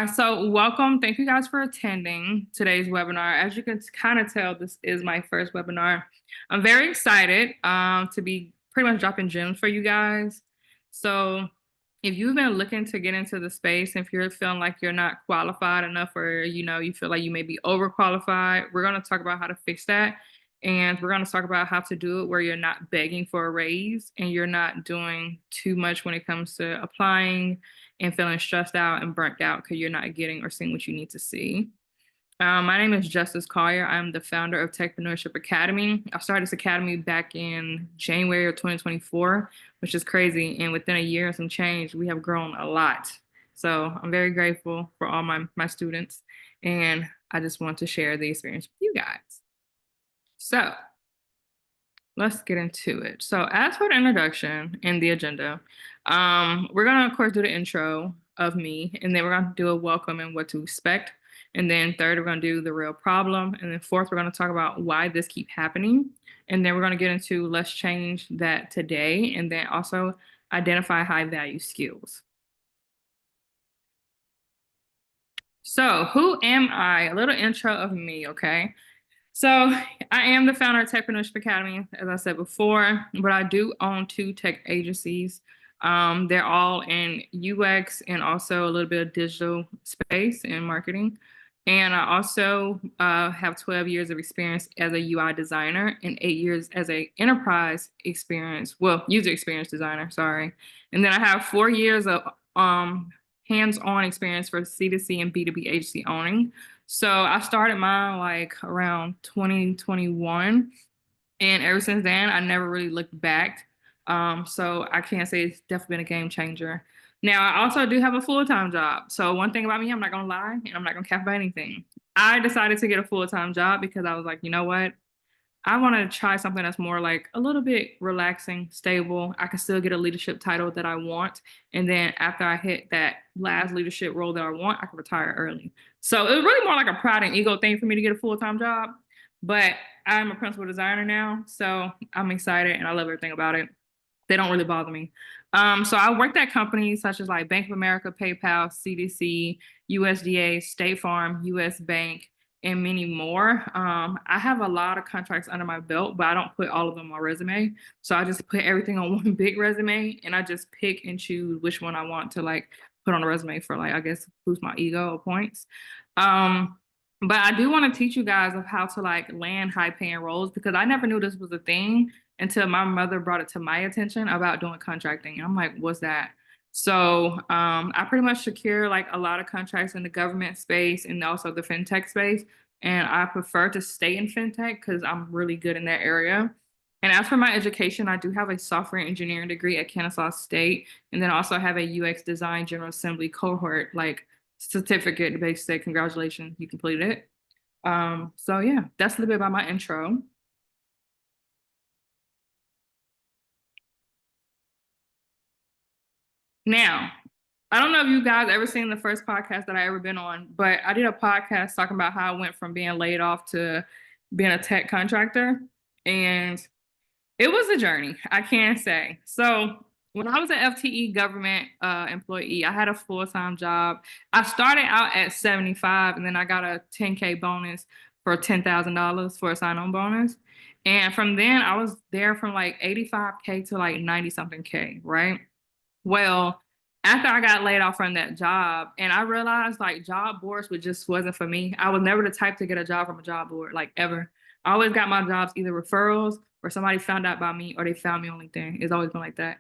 So welcome. Thank you guys for attending today's webinar. As you can kind of tell, this is my first webinar. I'm very excited to be pretty much dropping gems for you guys. So if you've been looking to get into the space, if you're feeling like you're not qualified enough or you feel like you may be overqualified, we're going to talk about how to fix that. And we're going to talk about how to do it where you're not begging for a raise and you're not doing too much when it comes to applying and feeling stressed out and burnt out because you're not getting or seeing what you need to see. My name is Justice Collier. I'm the founder of Techpreneurship Academy. I started this academy back in January of 2024, which is crazy. And within a year and some change, we have grown a lot. So I'm very grateful for all my students. And I just want to share the experience with you guys. So let's get into it. So as for the introduction and the agenda, we're going to, of course, do the intro of me, and then we're going to do a welcome and what to expect. And then third, we're going to do the real problem. And then fourth, we're going to talk about why this keeps happening. And then we're going to get into let's change that today. And then also identify high value skills. So who am I? A little intro of me, okay? So I am the founder of Techpreneurship Academy, as I said before, but I do own 2 tech agencies. They're all in UX and also a little bit of digital space and marketing. And I also have 12 years of experience as a UI designer and 8 years as a enterprise user experience designer, sorry. And then I have 4 years of hands-on experience for C2C and B2B agency owning. So I started mine like around 2021. And ever since then, I never really looked back. So I can't say it's definitely been a game changer. Now, I also do have a full-time job. So one thing about me, I'm not going to lie, and I'm not going to cap about anything. I decided to get a full-time job because I was like, you know what? I want to try something that's more like a little bit relaxing, stable. I can still get a leadership title that I want. And then after I hit that last leadership role that I want, I can retire early. So it was really more like a pride and ego thing for me to get a full-time job. But I'm a principal designer now, so I'm excited and I love everything about it. They don't really bother me. So I worked at companies such as like Bank of America, PayPal, CDC, USDA, State Farm, US Bank, and many more. I have a lot of contracts under my belt, but I don't put all of them on my resume. So I just put everything on one big resume and I just pick and choose which one I want to like put on a resume for like, I guess, boost my ego or points. But I do want to teach you guys of how to like land high paying roles because I never knew this was a thing until my mother brought it to my attention about doing contracting. And I'm like, what's that? So I pretty much secure like a lot of contracts in the government space and also the fintech space. And I prefer to stay in fintech because I'm really good in that area. And as for my education, I do have a software engineering degree at Kennesaw State. And then also have a UX design general assembly cohort, like certificate to basically say, congratulations, you completed it. So yeah, that's a little bit about my intro. Now, I don't know if you guys ever seen the first podcast that I ever been on, but I did a podcast talking about how I went from being laid off to being a tech contractor. And it was a journey, I can say. So when I was an FTE government employee, I had a full-time job. I started out at 75 and then I got a 10K bonus for $10,000 for a sign-on bonus. And from then I was there from like 85K to like 90 something K, right? Well, after I got laid off from that job, and I realized like job boards just wasn't for me. I was never the type to get a job from a job board, like ever. I always got my jobs either referrals or somebody found out about me or they found me on LinkedIn. It's always been like that.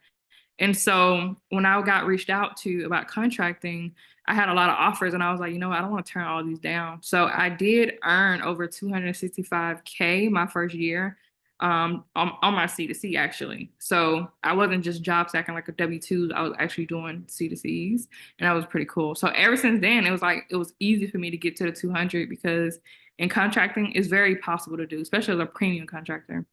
And so when I got reached out to about contracting, I had a lot of offers and I was like, you know what, I don't want to turn all these down. So I did earn over 265K my first year on my C2C actually. So I wasn't just job stacking like a W-2, I was actually doing C2Cs and that was pretty cool. So ever since then, it was like, it was easy for me to get to the 200 because in contracting, it's very possible to do, especially as a premium contractor.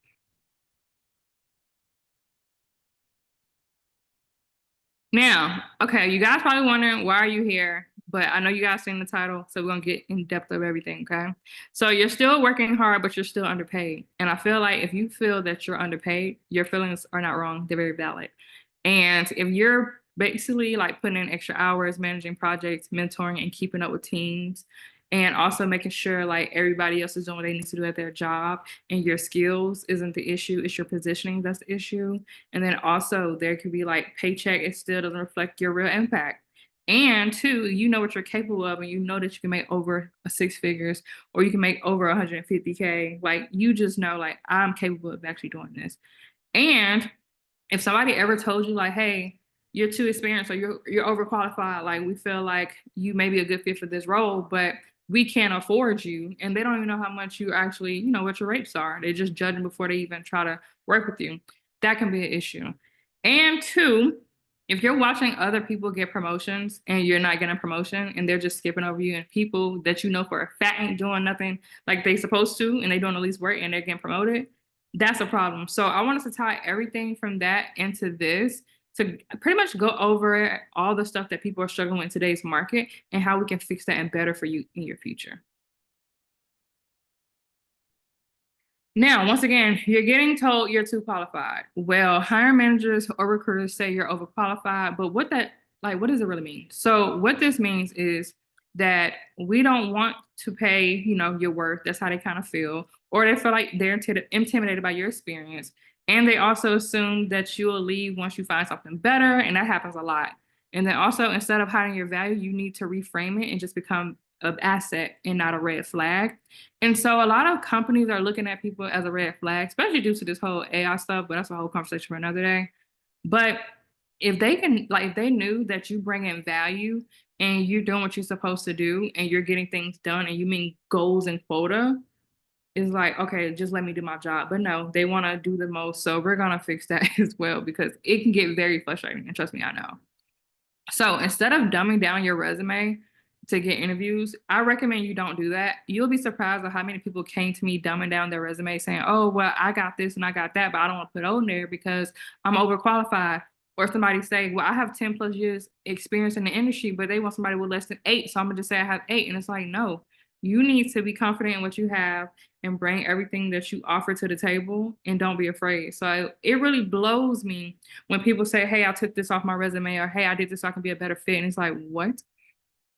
Now, okay, you guys probably wondering why are you here? But I know you guys seen the title, so we're gonna get in depth of everything, okay? So you're still working hard, but you're still underpaid. And I feel like if you feel that you're underpaid, your feelings are not wrong, they're very valid. And if you're Basically, like putting in extra hours, managing projects, mentoring, and keeping up with teams. And also making sure like everybody else is doing what they need to do at their job and your skills isn't the issue, it's your positioning that's the issue. And then also there could be like paycheck, it still doesn't reflect your real impact. And two, you know what you're capable of and you know that you can make over six figures or you can make over 150K. Like you just know like I'm capable of actually doing this. And if somebody ever told you like, hey, you're too experienced or you're overqualified, like we feel like you may be a good fit for this role, but we can't afford you, and they don't even know how much you actually, you know, what your rates are. They're just judging before they even try to work with you. That can be an issue. And two, if you're watching other people get promotions and you're not getting a promotion and they're just skipping over you and people that you know for a fact ain't doing nothing like they supposed to and they doing the least work and they're getting promoted, that's a problem. So I want us to tie everything from that into this to pretty much go over all the stuff that people are struggling with in today's market and how we can fix that and better for you in your future. Now, once again, you're getting told you're too qualified. Well, hiring managers or recruiters say you're overqualified, but what does it really mean? So, what this means is that we don't want to pay, you know, your worth. That's how they kind of feel, or they feel like they're intimidated by your experience, and they also assume that you will leave once you find something better, and that happens a lot. And then also, instead of hiding your value, you need to reframe it and just become an asset and not a red flag. And so a lot of companies are looking at people as a red flag, especially due to this whole AI stuff, but that's a whole conversation for another day. But if they can, like, if they knew that you bring in value and you're doing what you're supposed to do and you're getting things done and you mean goals and quota, it's like, okay, just let me do my job. But no, they want to do the most. So we're going to fix that as well because it can get very frustrating. And trust me, I know. So instead of dumbing down your resume to get interviews, I recommend you don't do that. You'll be surprised at how many people came to me dumbing down their resume saying, oh, well, I got this and I got that, but I don't want to put on there because I'm overqualified. Or somebody say, well, I have 10 plus years experience in the industry, but they want somebody with less than 8. So I'm gonna just say I have 8. And it's like, no, you need to be confident in what you have and bring everything that you offer to the table and don't be afraid. So it really blows me when people say, hey, I took this off my resume or hey, I did this so I can be a better fit. And it's like, what?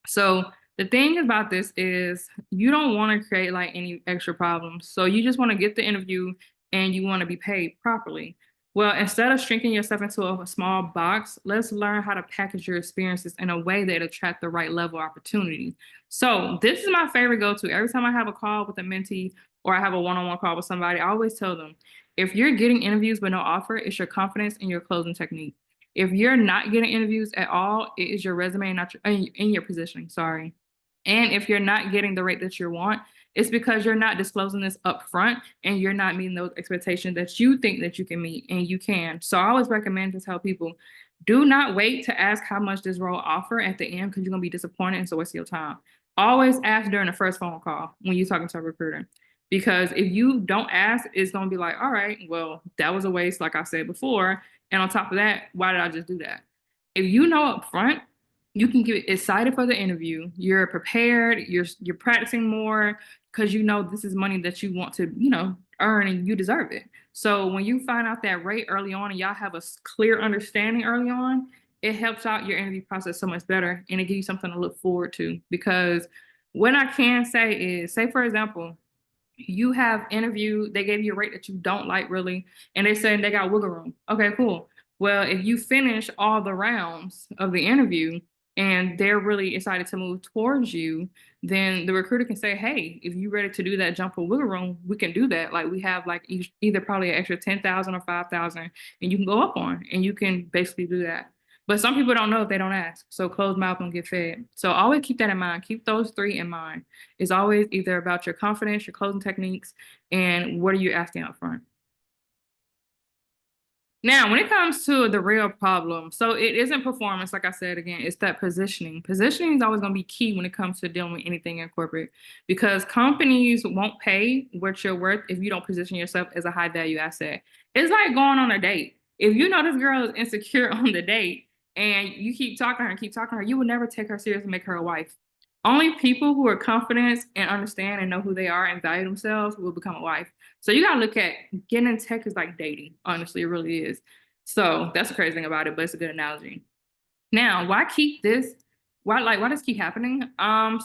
So the thing about this is you don't want to create like any extra problems. So you just want to get the interview and you want to be paid properly. Well, instead of shrinking yourself into a small box, let's learn how to package your experiences in a way that attract the right level of opportunity. So this is my favorite go-to. Every time I have a call with a mentee or I have a one-on-one call with somebody, I always tell them, if you're getting interviews but no offer, it's your confidence and your closing technique. If you're not getting interviews at all, it is your resume, not your in your positioning. Sorry. And if you're not getting the rate that you want, it's because you're not disclosing this up front and you're not meeting those expectations that you think that you can meet and you can. So I always recommend to tell people, do not wait to ask how much this role offer at the end because you're gonna be disappointed and it's a waste of your time. Always ask during the first phone call when you're talking to a recruiter. Because if you don't ask, it's gonna be like, all right, well, that was a waste, like I said before. And on top of that, why did I just do that? If you know up front, you can get excited for the interview. You're prepared. You're practicing more because you know this is money that you want to, you know, earn and you deserve it. So when you find out that rate early on and y'all have a clear understanding early on, it helps out your interview process so much better and it gives you something to look forward to. Because what I can say is, say for example, you have interviewed, they gave you a rate that you don't like really, and they said they got wiggle room. Okay, cool. Well, if you finish all the rounds of the interview and they're really excited to move towards you, then the recruiter can say, hey, if you're ready to do that jump for wiggle room, we can do that. Like we have like either probably an extra 10,000 or 5,000 and you can go up on and you can basically do that. But some people don't know if they don't ask. So closed mouth don't get fed. So always keep that in mind. Keep those three in mind. It's always either about your confidence, your closing techniques, and what are you asking up front. Now, when it comes to the real problem, so it isn't performance, like I said again, it's that positioning. Positioning is always going to be key when it comes to dealing with anything in corporate because companies won't pay what you're worth if you don't position yourself as a high value asset. It's like going on a date. If you know this girl is insecure on the date and you keep talking to her and keep talking to her, you will never take her serious and make her a wife. Only people who are confident and understand and know who they are and value themselves will become a wife. So you gotta look at getting in tech is like dating. Honestly, it really is. So that's the crazy thing about it, but it's a good analogy. Now, why keep this? Why does keep happening?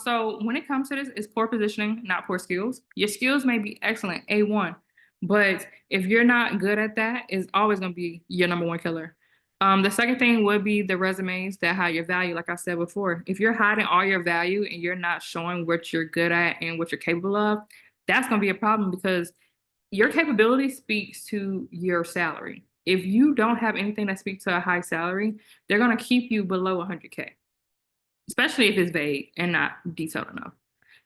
So when it comes to this, it's poor positioning, not poor skills. Your skills may be excellent, A1, but if you're not good at that, it's always gonna be your number one killer. The second thing would be the resumes that hide your value, like I said before. If you're hiding all your value and you're not showing what you're good at and what you're capable of, that's gonna be a problem because your capability speaks to your salary. If you don't have anything that speaks to a high salary, they're going to keep you below 100K, especially if it's vague and not detailed enough.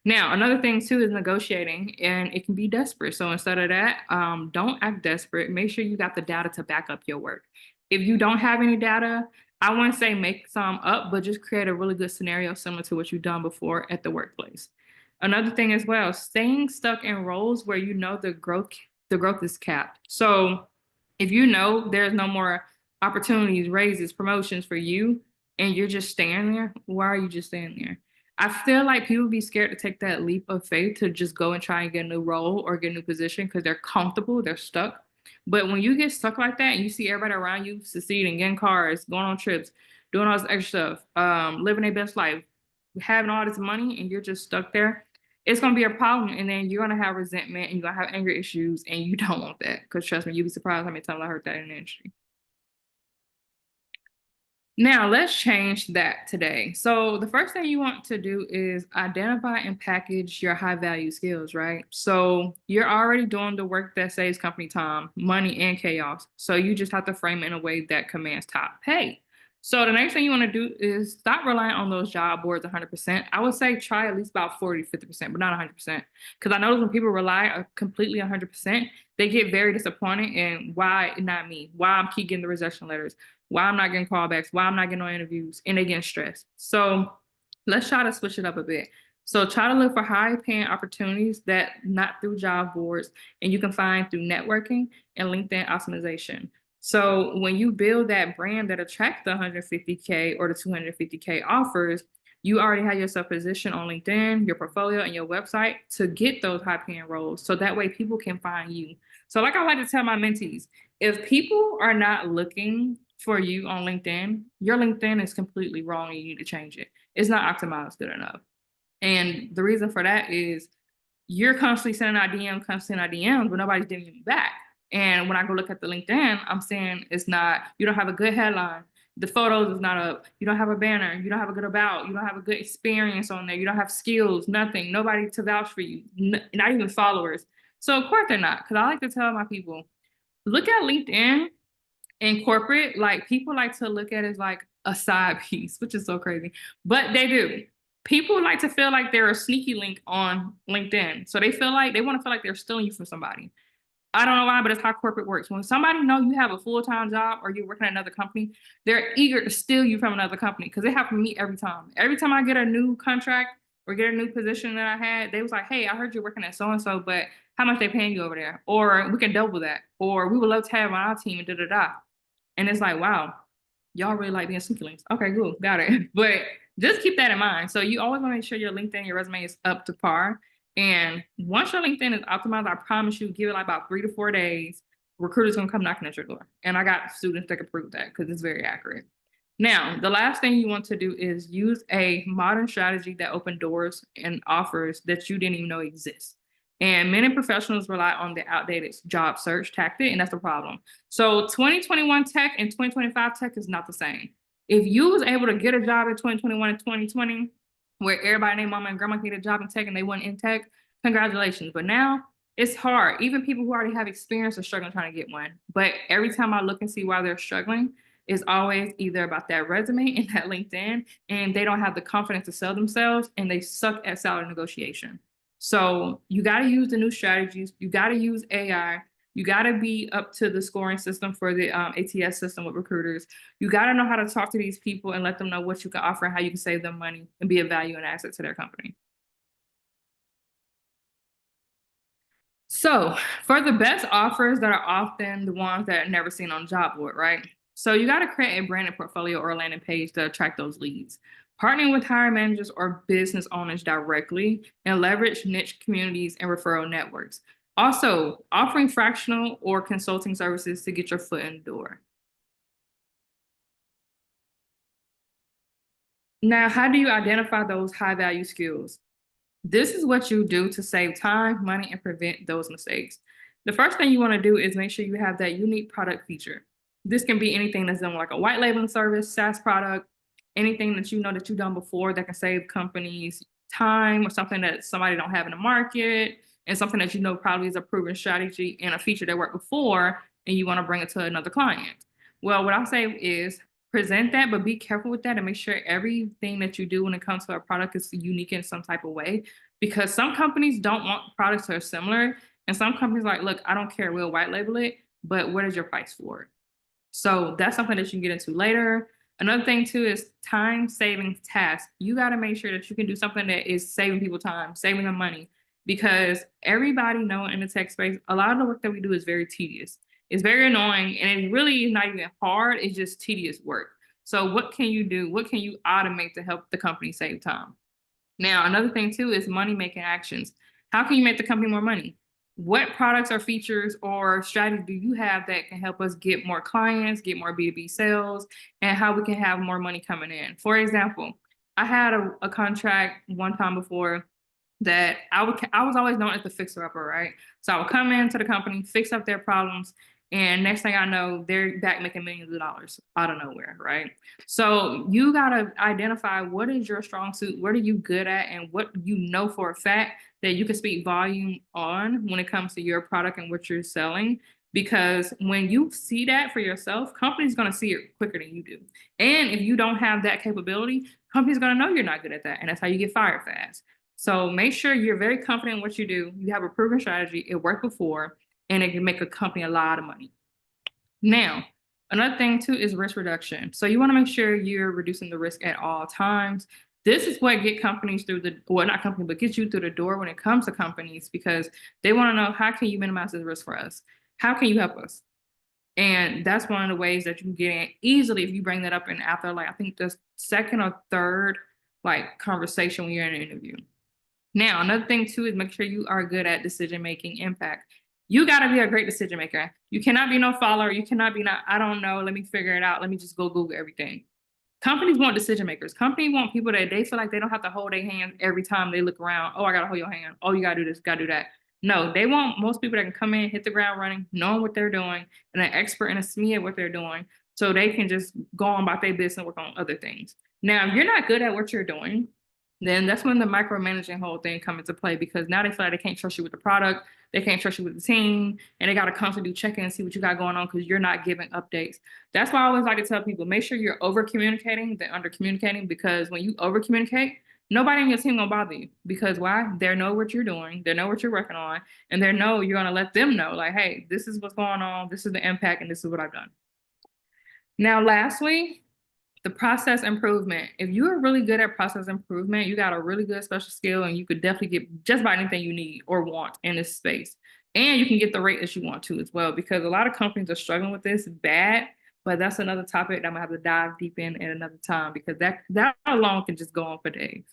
Now, another thing too is negotiating, and it can be desperate. So instead of that, don't act desperate. Make sure you got the data to back up your work. If you don't have any data, I wouldn't say make some up, but just create a really good scenario similar to what you've done before at the workplace. Another thing as well, staying stuck in roles where you know the growth is capped. So if you know there's no more opportunities, raises, promotions for you, and you're just staying there, why are you just staying there? I feel like people be scared to take that leap of faith to just go and try and get a new role or get a new position because they're comfortable, they're stuck. But when you get stuck like that and you see everybody around you succeeding, getting cars, going on trips, doing all this extra stuff, living their best life, having all this money, and you're just stuck there, it's gonna be a problem. And then you're gonna have resentment and you're gonna have anger issues, and you don't want that. Because trust me, you'd be surprised how many times I heard that in the industry. Now, let's change that today. So, the first thing you want to do is identify and package your high value skills, right? So, you're already doing the work that saves company time, money, and chaos. So, you just have to frame it in a way that commands top pay. So, the next thing you want to do is stop relying on those job boards 100%. I would say try at least about 40 to 50%, but not 100%. Because I notice when people rely completely 100%, they get very disappointed. And why not me? Why I'm keep getting the rejection letters? Why I'm not getting callbacks, why I'm not getting no interviews, and they getting stressed. So let's try to switch it up a bit. So try to look for high paying opportunities that not through job boards and you can find through networking and LinkedIn optimization. So when you build that brand that attracts the 150K or the 250K offers, you already have yourself positioned on LinkedIn, your portfolio, and your website to get those high paying roles. So that way people can find you. So, like I like to tell my mentees, if people are not looking for you on LinkedIn, your LinkedIn is completely wrong and you need to change it. It's not optimized good enough. And the reason for that is you're constantly sending out DMs, constantly sending out DMs, but nobody's giving you back. And when I go look at the LinkedIn, I'm saying it's not, you don't have a good headline. The photos is not up. You don't have a banner. You don't have a good about. You don't have a good experience on there. You don't have skills, nothing, nobody to vouch for you, not even followers. So of course they're not. Because I like to tell my people, look at LinkedIn in corporate, like people like to look at it as like a side piece, which is so crazy, but they do. People like to feel like they're a sneaky link on LinkedIn, so they feel like they want to feel like they're stealing you from somebody. I don't know why, but it's how corporate works. When somebody know you have a full-time job or you're working at another company, they're eager to steal you from another company because it happened to me every time. Every time I get a new contract or get a new position that I had, they was like, "Hey, I heard you're working at so and so, but how much they paying you over there? Or we can double that, or we would love to have on our team and da da da." And it's like, wow, y'all really like being sneaky links. Okay, cool, got it. But just keep that in mind. So you always want to make sure your LinkedIn, your resume is up to par. And once your LinkedIn is optimized, I promise you, give it like about 3 to 4 days, recruiters gonna come knocking at your door. And I got students that can prove that because it's very accurate. Now, the last thing you want to do is use a modern strategy that opens doors and offers that you didn't even know exist. And many professionals rely on the outdated job search tactic, and that's the problem. So 2021 tech and 2025 tech is not the same. If you was able to get a job in 2021 and 2020, where everybody named mama and grandma can get a job in tech and they weren't in tech, congratulations. But now it's hard. Even people who already have experience are struggling trying to get one. But every time I look and see why they're struggling, it's always either about that resume and that LinkedIn, and they don't have the confidence to sell themselves and they suck at salary negotiation. So you got to use the new strategies. You got to use AI. You got to be up to the scoring system for the ATS system with recruiters. You got to know how to talk to these people and let them know what you can offer and how you can save them money and be a value and asset to their company. So, for the best offers that are often the ones that are never seen on job board, right? So, you got to create a branded portfolio or a landing page to attract those leads. Partnering with hiring managers or business owners directly and leverage niche communities and referral networks. Also, offering fractional or consulting services to get your foot in the door. Now, how do you identify those high value skills? This is what you do to save time, money, and prevent those mistakes. The first thing you want to do is make sure you have that unique product feature. This can be anything that's done like a white labeling service, SaaS product, anything that you know that you've done before that can save companies time or something that somebody don't have in the market and something that you know probably is a proven strategy and a feature that worked before and you want to bring it to another client. Well, what I'll say is present that, but be careful with that and make sure everything that you do when it comes to a product is unique in some type of way. Because some companies don't want products that are similar, and some companies like, look, I don't care, we'll white label it, but what is your price for it? So that's something that you can get into later. Another thing too is time saving tasks. You got to make sure that you can do something that is saving people time, saving them money, because everybody know in the tech space, a lot of the work that we do is very tedious. It's very annoying, and it really is not even hard. It's just tedious work. So what can you do? What can you automate to help the company save time? Now, another thing too is money making actions. How can you make the company more money? What products or features or strategy do you have that can help us get more clients, get more B2B sales, and how we can have more money coming in? For example, I had a contract one time before that I was always known as the fixer upper, right? So I would come into the company, fix up their problems, and next thing I know, they're back making millions of dollars out of nowhere, right? So you gotta identify what is your strong suit, what are you good at, and what you know for a fact that you can speak volume on when it comes to your product and what you're selling. Because when you see that for yourself, company's gonna see it quicker than you do. And if you don't have that capability, company's gonna know you're not good at that, and that's how you get fired fast. So make sure you're very confident in what you do. You have a proven strategy. It worked before, and it can make a company a lot of money. Now, another thing too is risk reduction. So you want to make sure you're reducing the risk at all times. This is what get companies through the well, not company, but get you through the door when it comes to companies because they want to know how can you minimize this risk for us? How can you help us? And that's one of the ways that you can get in easily if you bring that up in after like I think the second or third like conversation when you're in an interview. Now, another thing too is make sure you are good at decision making impact. You got to be a great decision maker. You cannot be no follower. You cannot be not, I don't know, let me figure it out. Let me just go Google everything. Companies want decision makers. Companies want people that they feel like they don't have to hold their hand every time they look around. Oh, I got to hold your hand. Oh, you got to do this, got to do that. No, they want most people that can come in, hit the ground running, knowing what they're doing, and an expert and a SME at what they're doing so they can just go on about their business and work on other things. Now, if you're not good at what you're doing, then that's when the micromanaging whole thing come into play because now they feel like they can't trust you with the product, they can't trust you with the team, and they got to constantly check in and see what you got going on because you're not giving updates. That's why I always like to tell people make sure you're over communicating than under communicating because when you over communicate, nobody in your team gonna bother you because why? They know what you're doing, they know what you're working on, and they know you're gonna let them know like, hey, this is what's going on, this is the impact, and this is what I've done. Now, lastly, the process improvement. If you are really good at process improvement, you got a really good special skill and you could definitely get just about anything you need or want in this space. And you can get the rate that you want to as well, because a lot of companies are struggling with this bad, but that's another topic that I'm gonna have to dive deep in at another time because that alone can just go on for days.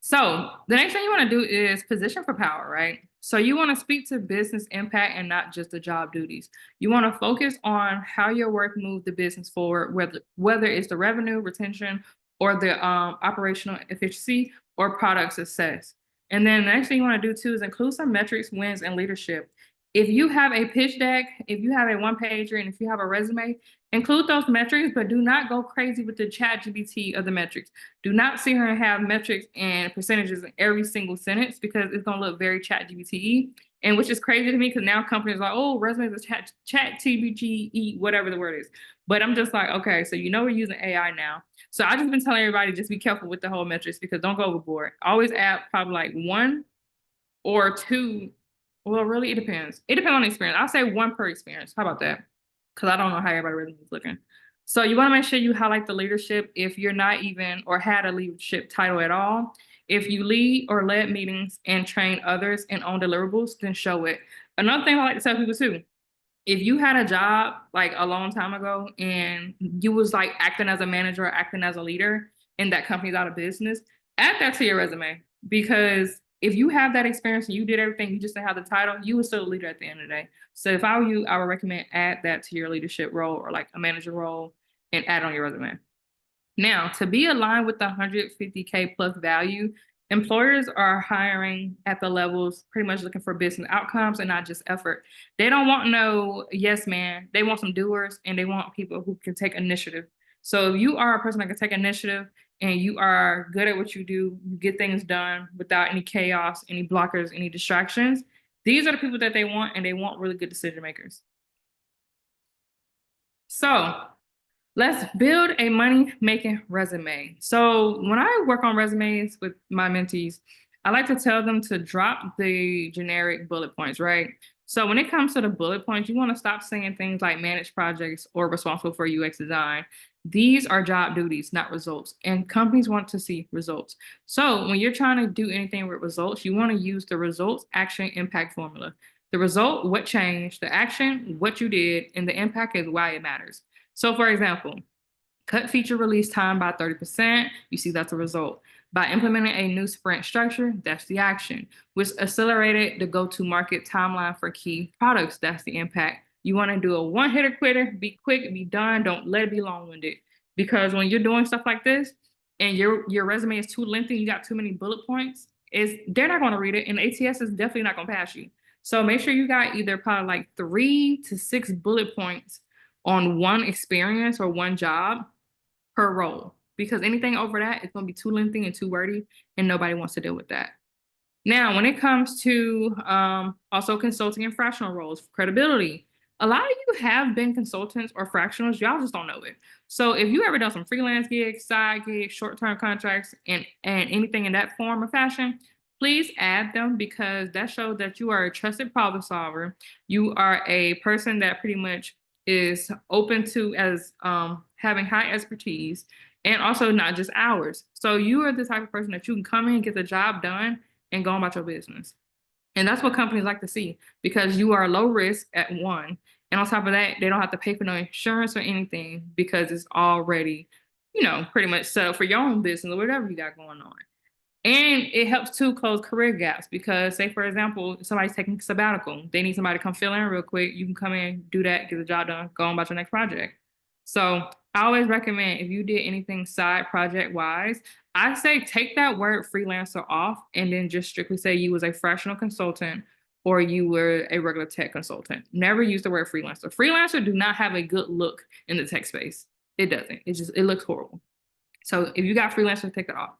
So the next thing you want to do is position for power, right? So you want to speak to business impact and not just the job duties. You want to focus on how your work moves the business forward, whether it's the revenue retention or the operational efficiency or product success. And then the next thing you want to do too is include some metrics, wins, and leadership. If you have a pitch deck, if you have a one pager, and if you have a resume, include those metrics, but do not go crazy with the chat GBT of the metrics. Do not sit here and have metrics and percentages in every single sentence because it's going to look very chat GBT. And which is crazy to me because now companies are like, oh, resumes are chat GBT, whatever the word is. But I'm just like, okay, so you know we're using AI now. So I just been telling everybody just be careful with the whole metrics because don't go overboard. Always add probably like one or two. Well, really, it depends. It depends on the experience. I'll say one per experience. How about that? Because I don't know how everybody resume is looking. So you want to make sure you highlight the leadership if you're not even or had a leadership title at all. If you lead or led meetings and train others and own deliverables, then show it. Another thing I like to tell people too, if you had a job like a long time ago and you was like acting as a manager or acting as a leader and that company's out of business, add that to your resume because if you have that experience and you did everything, you just didn't have the title, you were still a leader at the end of the day. So if I were you, I would recommend add that to your leadership role or like a manager role and add on your resume. Now, to be aligned with the 150K plus value, employers are hiring at the levels pretty much looking for business outcomes and not just effort. They don't want no yes man. They want some doers and they want people who can take initiative. So if you are a person that can take initiative and you are good at what you do, you get things done without any chaos, any blockers, any distractions. These are the people that they want, and they want really good decision makers. So let's build a money making resume. So when I work on resumes with my mentees, I like to tell them to drop the generic bullet points, right? So when it comes to the bullet points, you want to stop saying things like manage projects or responsible for UX design. These are job duties, not results. And companies want to see results. So when you're trying to do anything with results, you want to use the results, action, impact formula. The result, what changed, the action, what you did, and the impact is why it matters. So, for example, cut feature release time by 30%. You see that's a result. By implementing a new sprint structure, that's the action, which accelerated the go-to-market timeline for key products. That's the impact. You want to do a one-hitter quitter, be quick, be done. Don't let it be long-winded. Because when you're doing stuff like this and your resume is too lengthy, you got too many bullet points, is they're not going to read it, and ATS is definitely not going to pass you. So make sure you got either probably like 3 to 6 bullet points on one experience or one job per role, because anything over that is going to be too lengthy and too wordy, and nobody wants to deal with that. Now, when it comes to also consulting and fractional roles, credibility, a lot of you have been consultants or fractionals, y'all just don't know it. So if you ever done some freelance gigs, side gigs, short-term contracts, and anything in that form or fashion, please add them, because that shows that you are a trusted problem solver. You are a person that pretty much is open to as having high expertise and also not just hours. So you are the type of person that you can come in and get the job done and go about your business. And that's what companies like to see, because you are low risk at one. And on top of that, they don't have to pay for no insurance or anything, because it's already, pretty much set up for your own business or whatever you got going on. And it helps to close career gaps, because say, for example, somebody's taking sabbatical, they need somebody to come fill in real quick. You can come in, do that, get the job done, go on about your next project. So I always recommend, if you did anything side project wise, I say take that word freelancer off and then just strictly say you was a fractional consultant or you were a regular tech consultant. Never use the word freelancer. Freelancer do not have a good look in the tech space. It doesn't. It looks horrible. So if you got freelancer, take that off.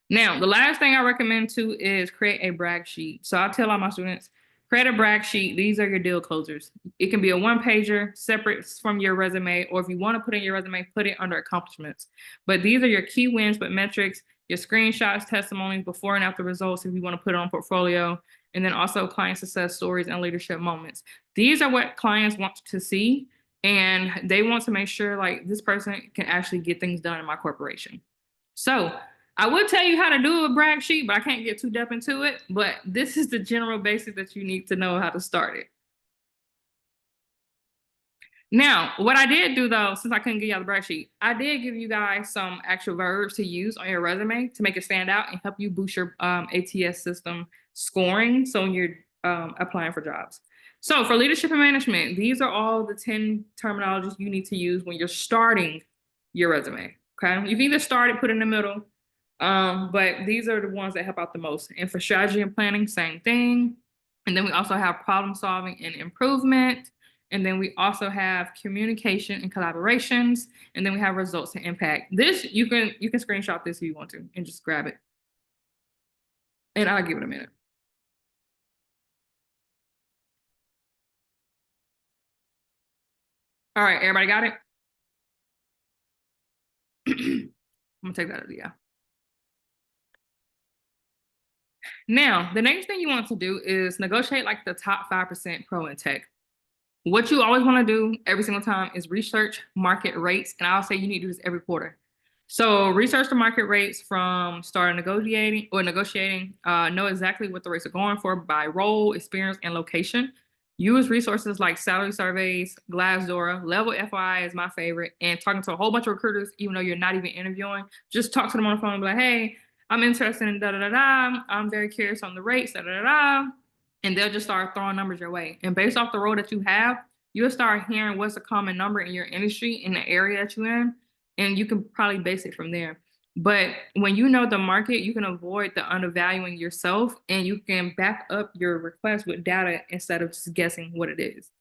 Now, the last thing I recommend too is create a brag sheet. So I tell all my students, create a brag sheet. These are your deal closers. It can be a one-pager separate from your resume, or if you want to put in your resume, put it under accomplishments. But these are your key wins, but metrics, your screenshots, testimonies, before and after results, if you want to put it on portfolio, and then also client success stories and leadership moments. These are what clients want to see, and they want to make sure like this person can actually get things done in my corporation. So I would tell you how to do a brag sheet, but I can't get too deep into it. But this is the general basics that you need to know how to start it. Now, what I did do though, since I couldn't give you the brag sheet, I did give you guys some actual verbs to use on your resume to make it stand out and help you boost your ATS system scoring. So when you're applying for jobs. So for leadership and management, these are all the 10 terminologies you need to use when you're starting your resume. Okay. You've either started, put in the middle, but these are the ones that help out the most. And for strategy and planning, same thing. And then we also have problem solving and improvement. And then we also have communication and collaborations. And then we have results and impact. This you can screenshot this if you want to and just grab it. And I'll give it a minute. All right, everybody got it? I'm gonna take that as a yeah. Now, the next thing you want to do is negotiate like the top 5% pro in tech. What you always want to do every single time is research market rates. And I'll say you need to do this every quarter. So research the market rates from starting negotiating, know exactly what the rates are going for by role, experience, and location. Use resources like salary surveys, Glassdoor, Level FYI is my favorite, and talking to a whole bunch of recruiters, even though you're not even interviewing, just talk to them on the phone and be like, hey, I'm interested in da da da da. I'm very curious on the rates, da da da da. And they'll just start throwing numbers your way. And based off the role that you have, you'll start hearing what's a common number in your industry, in the area that you're in. and you can probably base it from there. But when you know the market, you can avoid the undervaluing yourself, and you can back up your request with data instead of just guessing what it is.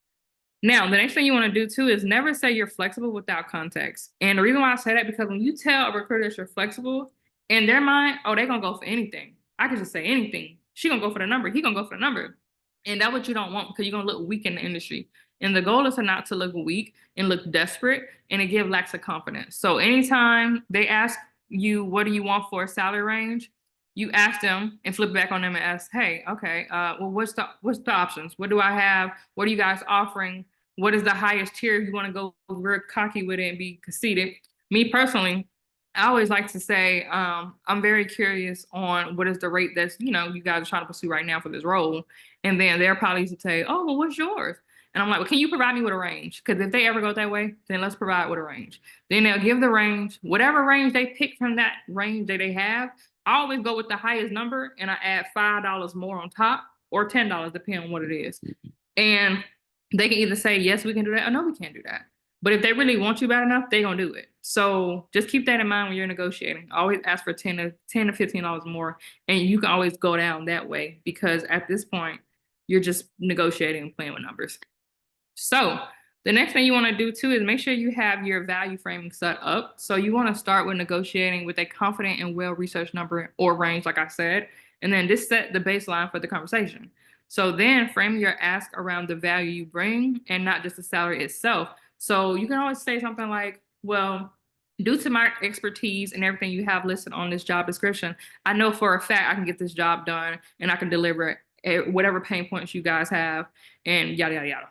Now, the next thing you want to do too is never say you're flexible without context. And the reason why I say that, because when you tell a recruiter that you're flexible, in their mind, oh, they're gonna go for anything. I can just say anything. She gonna go for the number. He gonna go for the number. And that's what you don't want, because you're gonna look weak in the industry. And the goal is to not to look weak and look desperate, and to give lacks of confidence. So anytime they ask you, what do you want for a salary range? You ask them and flip back on them and ask, hey, okay, well, what's the options? What do I have? What are you guys offering? What is the highest tier? If you want to go real cocky with it and be conceited. Me personally, I always like to say, I'm very curious on what is the rate that's, you guys are trying to pursue right now for this role. And then they're probably to say, oh, well, what's yours? And I'm like, well, can you provide me with a range? Because if they ever go that way, then let's provide with a range. Then they'll give the range, whatever range they pick from that range that they have. I always go with the highest number, and I add $5 more on top, or $10, depending on what it is. And they can either say, yes, we can do that, or no, we can't do that. But if they really want you bad enough, they're going to do it. So just keep that in mind when you're negotiating. Always ask for 10 to $15 more, and you can always go down that way, because at this point, you're just negotiating and playing with numbers. So the next thing you want to do too is make sure you have your value framing set up. So you want to start with negotiating with a confident and well-researched number or range, like I said, and then this set the baseline for the conversation. So then frame your ask around the value you bring and not just the salary itself. So you can always say something like, well, due to my expertise and everything you have listed on this job description, I know for a fact I can get this job done and I can deliver it, whatever pain points you guys have, and yada, yada, yada.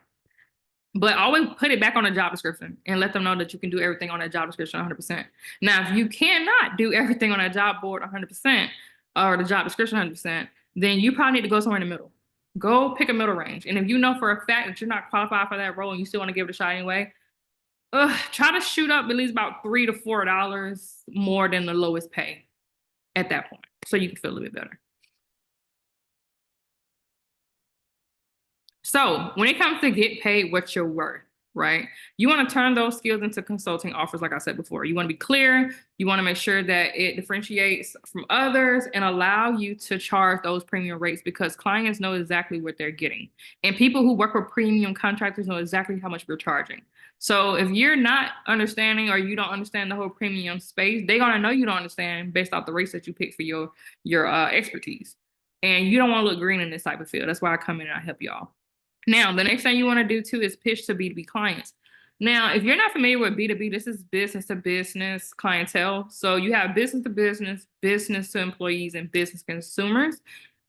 But always put it back on the job description and let them know that you can do everything on that job description 100%. Now, if you cannot do everything on that job board 100%, or the job description 100%, then you probably need to go somewhere in the middle. Go pick a middle range. And if you know for a fact that you're not qualified for that role and you still want to give it a shot anyway, try to shoot up at least about $3 to $4 more than the lowest pay at that point, so you can feel a little bit better. So when it comes to get paid what you're worth, right? You want to turn those skills into consulting offers, like I said before. You want to be clear. You want to make sure that it differentiates from others and allow you to charge those premium rates, because clients know exactly what they're getting. And people who work with premium contractors know exactly how much you're charging. So if you're not understanding, or you don't understand the whole premium space, they're going to know you don't understand based off the rates that you pick for your expertise. And you don't want to look green in this type of field. That's why I come in and I help y'all. Now, the next thing you want to do too is pitch to B2B clients. Now, if you're not familiar with B2B, this is business to business clientele. So you have business to business, business to employees, and business consumers.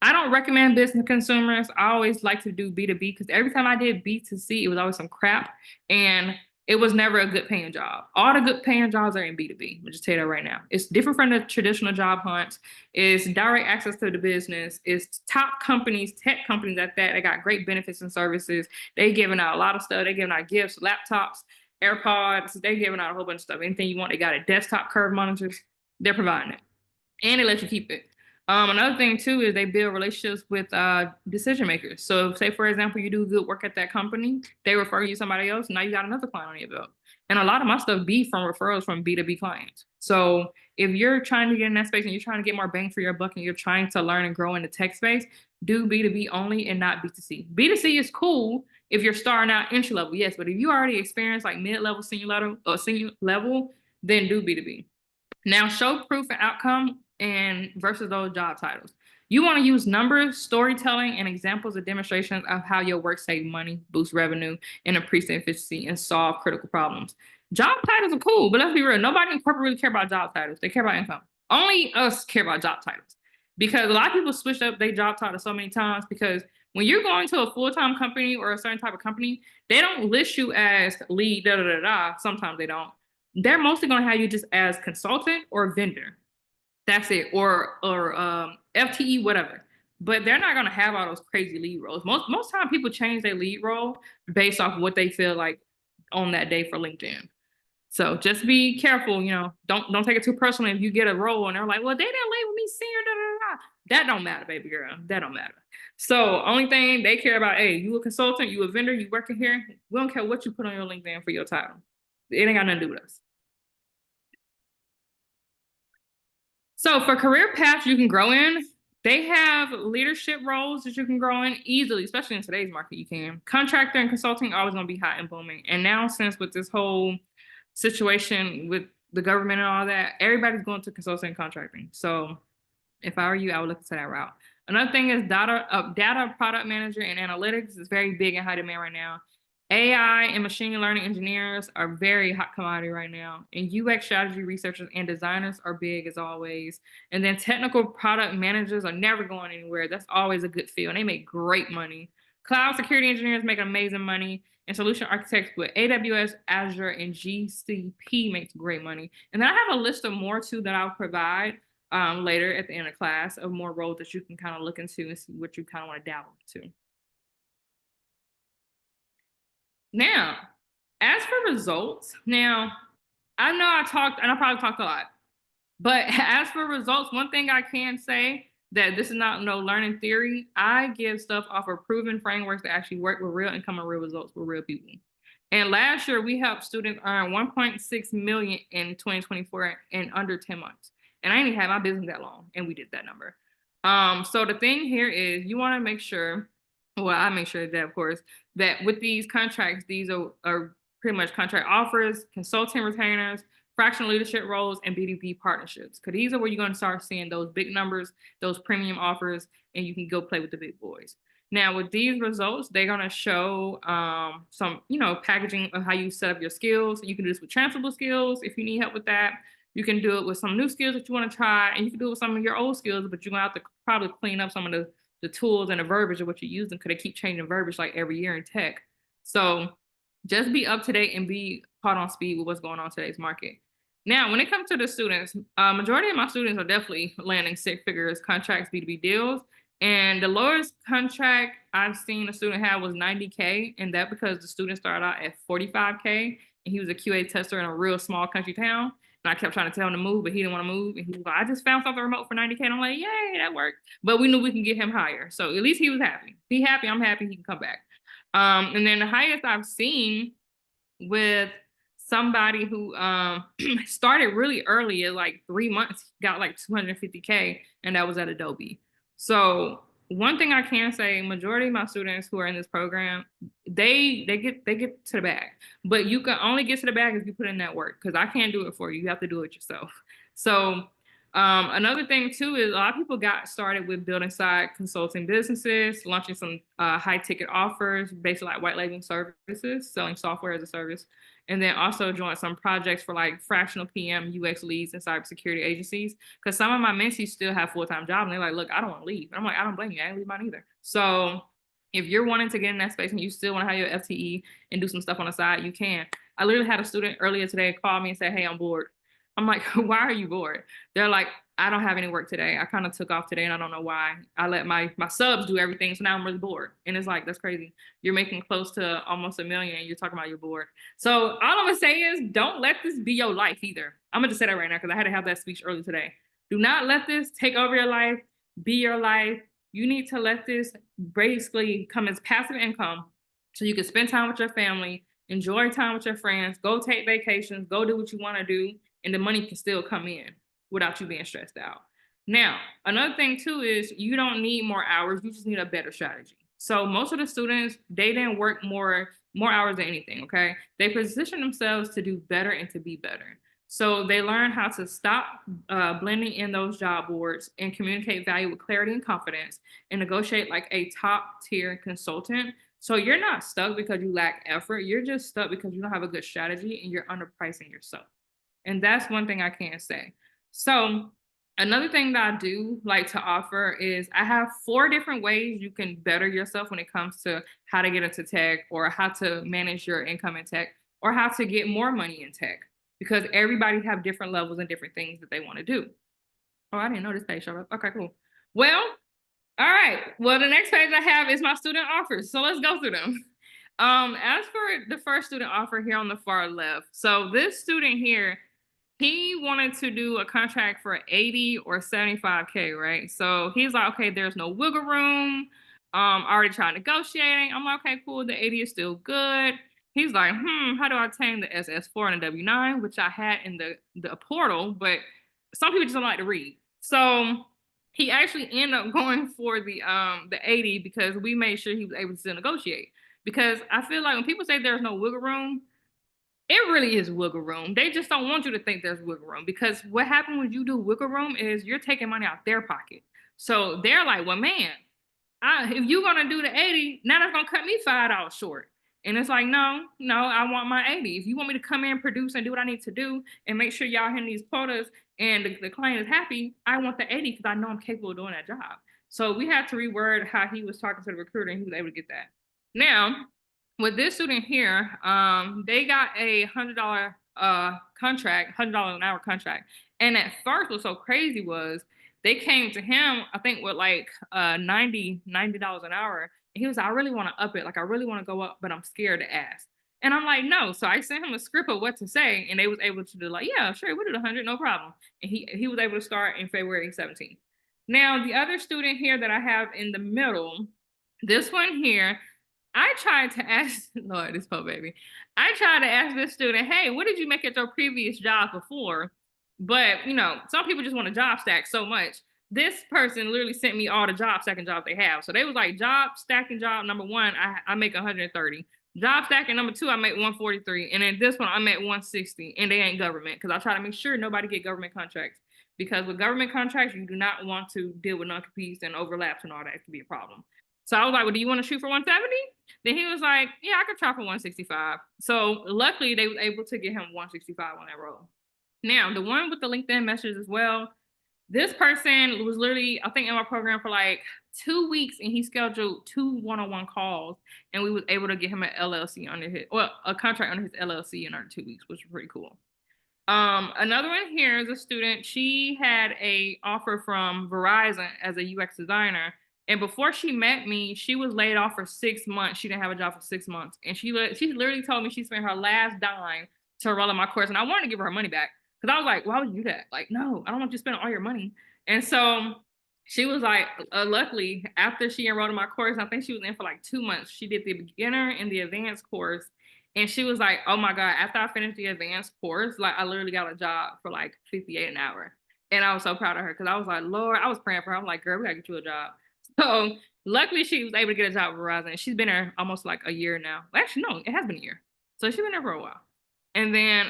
I don't recommend business consumers. I always like to do B2B, because every time I did B2C, it was always some crap. And it was never a good paying job. All the good paying jobs are in B2B. I'll just tell you that right now. It's different from the traditional job hunts. It's direct access to the business. It's top companies, tech companies at that. They got great benefits and services. They giving out a lot of stuff. They giving out gifts, laptops, AirPods. They giving out a whole bunch of stuff. Anything you want, they got it. Desktop curve monitors. They're providing it. And they let you keep it. Another thing too is they build relationships with decision makers. So say, for example, you do good work at that company, they refer you to somebody else, now you got another client on your belt. And a lot of my stuff be from referrals from B2B clients. So if you're trying to get in that space and you're trying to get more bang for your buck and you're trying to learn and grow in the tech space, do B2B only and not B2C. B2C is cool if you're starting out entry level, yes, but if you already experienced like mid-level, senior level, then do B2B. Now, show proof and outcome and versus those job titles. You want to use numbers, storytelling, and examples of demonstrations of how your work save money, boost revenue, and increase efficiency, and solve critical problems. Job titles are cool, but let's be real. Nobody in corporate really care about job titles. They care about income. Only us care about job titles, because a lot of people switch up their job title so many times, because when you're going to a full-time company or a certain type of company, they don't list you as lead, da, da, da, da. Sometimes they don't. They're mostly going to have you just as consultant or vendor. That's it. Or FTE, whatever. But they're not going to have all those crazy lead roles. Most time people change their lead role based off what they feel like on that day for LinkedIn. So just be careful, don't take it too personally if you get a role and they're like, well, they didn't label me senior, da, da, da. That don't matter, baby girl. That don't matter. So only thing they care about, hey, you a consultant, you a vendor, you working here. We don't care what you put on your LinkedIn for your title. It ain't got nothing to do with us. So for career paths you can grow in, they have leadership roles that you can grow in easily, especially in today's market. You can. Contractor and consulting are always going to be hot and booming. And now, since with this whole situation with the government and all that, everybody's going to consulting and contracting. So if I were you, I would look into that route. Another thing is data product manager and analytics is very big and high demand right now. AI and machine learning engineers are very hot commodity right now. And UX strategy researchers and designers are big as always. And then technical product managers are never going anywhere. That's always a good field. And they make great money. Cloud security engineers make amazing money. And solution architects with AWS, Azure, and GCP makes great money. And then I have a list of more too that I'll provide later at the end of class of more roles that you can kind of look into and see what you kind of want to dabble into. Now, as for results, now I know I talked and I probably talked a lot, but as for results, one thing I can say that this is not no learning theory. I give stuff off of proven frameworks that actually work with real income and real results with real people. And last year we helped students earn 1.6 million in 2024 in under 10 months. And I ain't had my business that long, and we did that number. So the thing here is you want to make sure, well, I make sure that of course, that with these contracts, these are pretty much contract offers, consulting retainers, fractional leadership roles, and B2B partnerships. Because these are where you're going to start seeing those big numbers, those premium offers, and you can go play with the big boys. Now, with these results, they're going to show some, packaging of how you set up your skills. You can do this with transferable skills if you need help with that. You can do it with some new skills that you want to try, and you can do it with some of your old skills, but you're going to have to probably clean up some of the tools and the verbiage of what you're using because they keep changing verbiage like every year in tech. So just be up to date and be caught on speed with what's going on in today's market. Now, when it comes to the students, majority of my students are definitely landing six figures contracts, B2B deals. And the lowest contract I've seen a student have was 90K. And that because the student started out at 45K and he was a QA tester in a real small country town. And I kept trying to tell him to move, but he didn't want to move. And he was like, I just found something remote for 90K. And I'm like, yay, that worked. But we knew we can get him higher. So at least he was happy. Be happy, I'm happy, he can come back. And then the highest I've seen with somebody who started really early at like 3 months, got like 250K, and that was at Adobe. So one thing I can say, majority of my students who are in this program, they get to the bag. But you can only get to the bag if you put in that work, because I can't do it for you. You have to do it yourself. So another thing too is a lot of people got started with building side consulting businesses, launching some high ticket offers, basically like white labeling services, selling software as a service, and then also join some projects for like fractional PM, UX leads, and cybersecurity agencies. Because some of my mentees still have full-time jobs, and they're like, "Look, I don't want to leave." And I'm like, "I don't blame you. I ain't leave mine either." So if you're wanting to get in that space and you still want to have your FTE and do some stuff on the side, you can. I literally had a student earlier today call me and say, "Hey, I'm bored." I'm like, "Why are you bored?" They're like, "I don't have any work today. I kind of took off today and I don't know why. I let my subs do everything. So now I'm really bored." And it's like, that's crazy. You're making close to almost $1 million and you're talking about you're bored. So all I'm going to say is don't let this be your life either. I'm going to just say that right now because I had to have that speech earlier today. Do not let this take over your life, be your life. You need to let this basically come as passive income so you can spend time with your family, enjoy time with your friends, go take vacations, go do what you want to do, and the money can still come in without you being stressed out. Now, another thing too is you don't need more hours, you just need a better strategy. So most of the students, they didn't work more hours than anything, okay? They position themselves to do better and to be better. So they learn how to stop blending in those job boards and communicate value with clarity and confidence and negotiate like a top tier consultant. So you're not stuck because you lack effort. You're just stuck because you don't have a good strategy and you're underpricing yourself. And that's one thing I can say. So another thing that I do like to offer is I have 4 different ways you can better yourself when it comes to how to get into tech or how to manage your income in tech or how to get more money in tech, because everybody have different levels and different things that they want to do. Oh, I didn't know this page showed up. Okay, cool. Well, all right. Well, the next page I have is my student offers. So let's go through them. As for the first student offer here on the far left, so this student here, he wanted to do a contract for 80 or 75K, right? So he's like, okay, there's no wiggle room. Already trying negotiating. I'm like, okay, cool. The 80 is still good. He's like, how do I obtain the SS4 and the W9, which I had in the portal, but some people just don't like to read. So he actually ended up going for the 80 because we made sure he was able to still negotiate. Because I feel like when people say there's no wiggle room, it really is wiggle room. They just don't want you to think there's wiggle room because what happens when you do wiggle room is you're taking money out their pocket. So they're like, well, man, if you're gonna do the 80, now that's gonna cut me $5 short. And it's like, no, no, I want my 80. If you want me to come in, produce, and do what I need to do and make sure y'all hitting these quotas and the client is happy, I want the 80 because I know I'm capable of doing that job. So we had to reword how he was talking to the recruiter and he was able to get that. Now, with this student here, they got $100 contract, $100 an hour contract. And at first, what's so crazy was they came to him, I think, with like $90 an hour. And he was like, I really want to up it. Like, I really want to go up, but I'm scared to ask. And I'm like, no. So I sent him a script of what to say, and they was able to do like, yeah, sure, we'll do the 100, no problem. And he was able to start in February 17th. Now, the other student here that I have in the middle, this one here, I tried to ask, Lord, this poor baby. I tried to ask this student, hey, what did you make at your previous job before? But, some people just want to job stack so much. This person literally sent me all the job stacking jobs they have. So they was like, job stacking job number one, I make 130. Job stacking number two, I make 143. And then this one, I make 160. And they ain't government because I try to make sure nobody get government contracts. Because with government contracts, you do not want to deal with non-competes and overlaps and all that. It can be a problem. So I was like, well, do you want to shoot for 170? Then he was like, yeah, I could try for 165. So luckily they was able to get him 165 on that roll. Now, the one with the LinkedIn messages as well, this person was literally, I think, in my program for like 2 weeks, and he scheduled 2 one-on-one calls, and we was able to get him an LLC under a contract under his LLC in under 2 weeks, which was pretty cool. Another one here is a student. She had a offer from Verizon as a UX designer. And before she met me, she was laid off for 6 months. She didn't have a job for 6 months. And she literally told me she spent her last dime to enroll in my course. And I wanted to give her money back. Because I was like, why would you do that? Like, no, I don't want you to spend all your money. And so she was like, luckily, after she enrolled in my course, I think she was in for like 2 months. She did the beginner and the advanced course. And she was like, oh my God, after I finished the advanced course, like I literally got a job for like 58 an hour. And I was so proud of her because I was like, Lord, I was praying for her. I'm like, girl, we gotta get you a job. So luckily she was able to get a job at Verizon. She's been there almost like a year now. Actually, no, it has been a year. So she's been there for a while. And then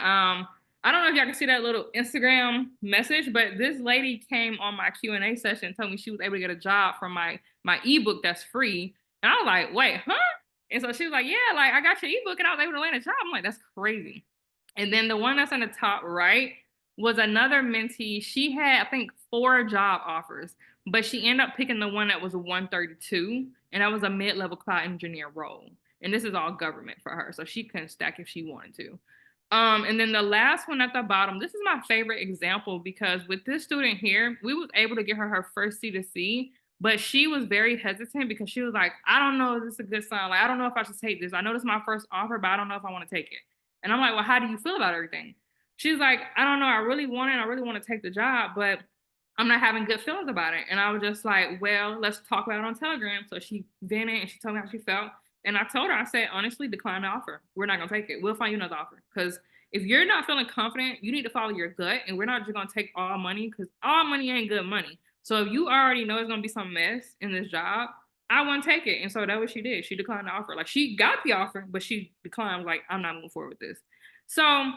I don't know if y'all can see that little Instagram message, but this lady came on my Q&A session and told me she was able to get a job from my ebook that's free. And I was like, wait, huh? And so she was like, yeah, like I got your ebook and I was able to land a job. I'm like, that's crazy. And then the one that's on the top right was another mentee. She had, I think, 4 job offers, but she ended up picking the one that was a 132, and that was a mid-level cloud engineer role. And this is all government for her, so she couldn't stack if she wanted to. And then the last one at the bottom, this is my favorite example because with this student here, we was able to get her first C2C, but she was very hesitant because she was like, I don't know if this is a good sign. Like, I don't know if I should take this. I know this is my first offer, but I don't know if I want to take it. And I'm like, well, how do you feel about everything? She's like, I don't know. I really want it. I really want to take the job, but I'm not having good feelings about it. And I was just like, well, let's talk about it on Telegram. So she vented and she told me how she felt. And I told her, I said, honestly, decline the offer. We're not going to take it. We'll find you another offer. Because if you're not feeling confident, you need to follow your gut. And we're not just going to take all money because all money ain't good money. So if you already know it's going to be some mess in this job, I wouldn't take it. And so that's what she did. She declined the offer. Like she got the offer, but she declined. Like, I'm not moving forward with this. So I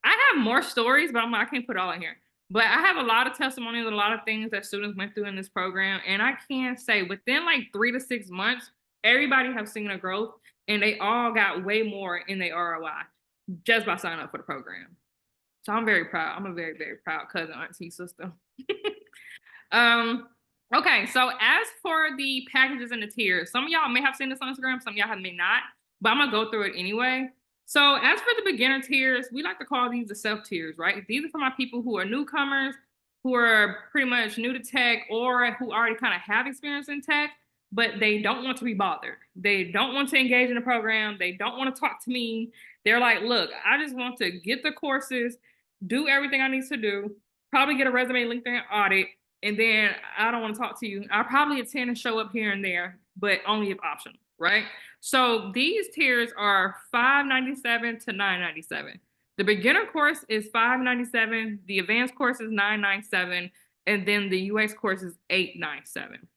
have more stories, but I can't put it all in here. But I have a lot of testimonials, a lot of things that students went through in this program. And I can say within like 3 to 6 months, everybody have seen a growth and they all got way more in their ROI just by signing up for the program. So I'm very proud. I'm a very, very proud cousin, auntie, sister. Okay, so as for the packages and the tiers, some of y'all may have seen this on Instagram, some of y'all may not, but I'm gonna go through it anyway. So as for the beginner tiers, we like to call these the self tiers, right? These are for my people who are newcomers, who are pretty much new to tech, or who already kind of have experience in tech, but they don't want to be bothered. They don't want to engage in the program. They don't want to talk to me. They're like, look, I just want to get the courses, do everything I need to do, probably get a resume, LinkedIn audit, and then I don't want to talk to you. I'll probably attend and show up here and there, but only if optional, right? So these tiers are $597 to $997. The beginner course is $597. The advanced course is $997. And then the UX course is 897.